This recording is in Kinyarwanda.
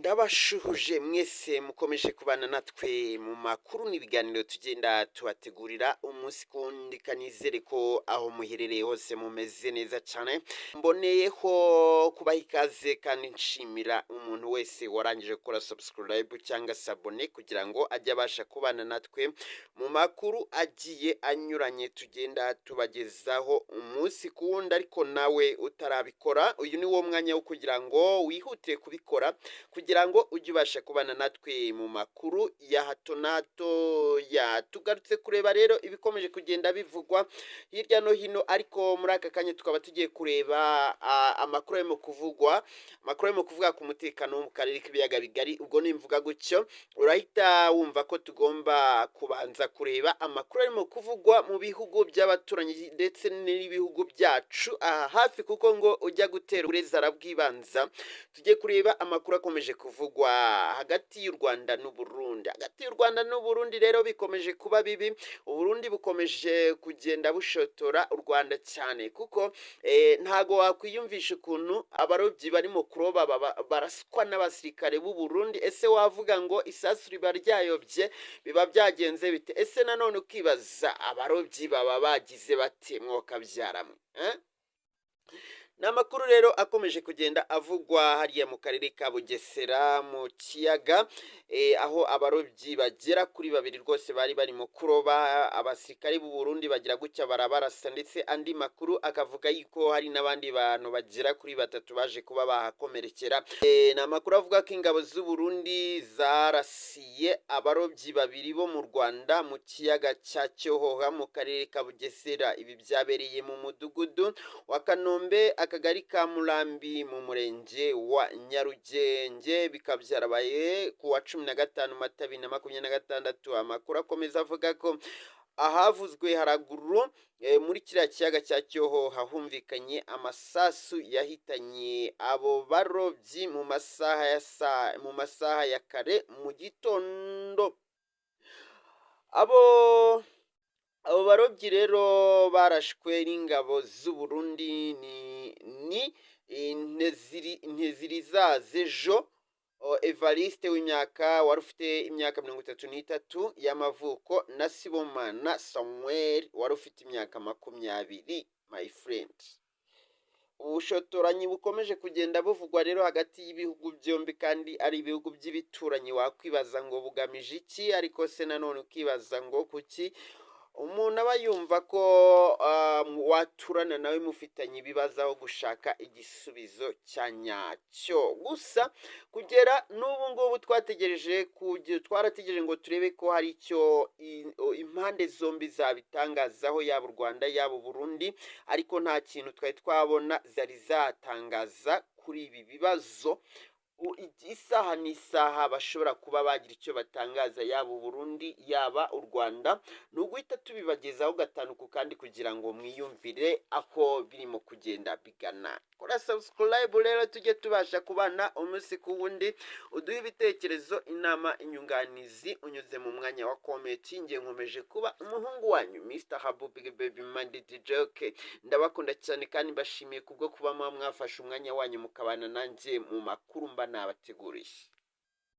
Ndabashuhuje mwese mukomeje kubana natwe mu makuru n'ibiganiro tugenda tubategurira umunsi ku wundi, kanizere ko aho muherereye hose mumeze neza cyane. Mboneyeho kubaha ikaze kandi nshimira umuntu wese warangije gukora subscribe cyangwa se abone kugira ngo ajye abasha kubana natwe mu makuru agiye anyuranye tugenda tubagezaho umunsi ku wundi. Ariko nawe utarabikora, uyu ni wo mwanya wo kugira ngo wihutire kubikora kugira ngo ujye ubasha kubana natwe mu makuru ya hato na hato. Tugarutse kureba rero ibikomeje kugenda bivugwa hirya no hino, ariko muri aka kanya tukaba tugiye kureba amakuru arimo kuvuga ku mutekano wo mu karere k'ibiyaga bigari. Ubwo nimvuga gutyo urahita wumva ko tugomba kubanza kureba amakuru arimo kuvugwa mu bihugu by'abaturanyi ndetse n'ibihugu byacu aha hafi, kuko ngo ujya gutera uburezi arabwibanza. Tujye kureba amakuru akomeje kuvugwa hagati y'u Rwanda n'u Burundi. Hagati y'u Rwanda n'u Burundi rero bikomeje kuba bibi. Uburundi bukomeje kugenda bushotora u Rwanda cyane, kuko ntago wakwiyumvisha ukuntu abarobyi barimo kuroba baraswa n'abasirikare b'u Burundi. Ese wavuga ngo isasu riba ryayobye, biba byagenze bite? Ese nanone ukibaza abarobyi baba bagize bate mwoka byaramwe? Ni amakuru rero akomeje kugenda avugwa hariya mu karere ka Bugesera mu kiyaga, aho abarobyi bagera kuri babiri rwose bari barimo kuroba, abasirikare b'u Burundi bagira gutya barabarasa, ndetse andi makuru akavuga yuko hari n'abandi bantu bagera kuri batatu baje kuba bahakomerekera. Ni amakuru avuga ko ingabo z'u Burundi zarasiye abarobyi babiri bo mu Rwanda mu kiyaga cya Cyohoha mu karere ka Bugesera. Ibi byabereye mu mudugudu wa Kanombe, akagari ka Murambi, mu murenge wa Nyarugenge. Bikaba byarabaye ku wa 15 Mata 2026. Amakuru akomeza avuga ko ahavuzwe haraguru muri kiriya kiyaga cya Cyohoha humvikanye amasasu yahitanye abo barobyi mu masaha ya kare mu gitondo. Abo barobyi rero barashwe n'ingabo z'u Burundi ni Ntezirizazejo Evariste wari ufite imyaka 33 y'amavuko, na Sibomana Samuel wari ufite imyaka 20. My friend, ubushotoranyi bukomeje kugenda buvugwa rero hagati y'ibihugu byombi, kandi ari ibihugu by'ibituranyi. Wakwibaza ngo bugamije iki? Ariko se nanone ukibaza ngo kuki umuntu aba yumva ko waturana nawe mufitanye ibibazo aho gushaka igisubizo cya nyacyo. Gusa kugera n'ubu ngubu twarategereje ngo turebe ko hari icyo impande zombi zabitangazaho, yaba u Rwanda yaba u Burundi, ariko nta kintu twari twabona zari zatangaza kuri ibi bibazo. Isaha n'isaha bashobora kuba bagira icyo batangaza, yaba u Burundi yaba u Rwanda. Ni uguhita tubibagezaho gatanu ku kandi kugira ngo mwiyumvire ako birimo kugenda bigana. Kora subscribe rero tujye tubasha kubana umunsi ku wundi, uduhe ibitekerezo, inama, inyunganizi unyuze mu mwanya wa comment. Nge nkomeje kuba umuhungu wanyu Mr. Habu Big Baby Minded Joke. Ndabakunda cyane kandi mbashimiye kubwo kuba mwafashe umwanya wanyu mukabana nanjye mu makuru mba nabateguriye.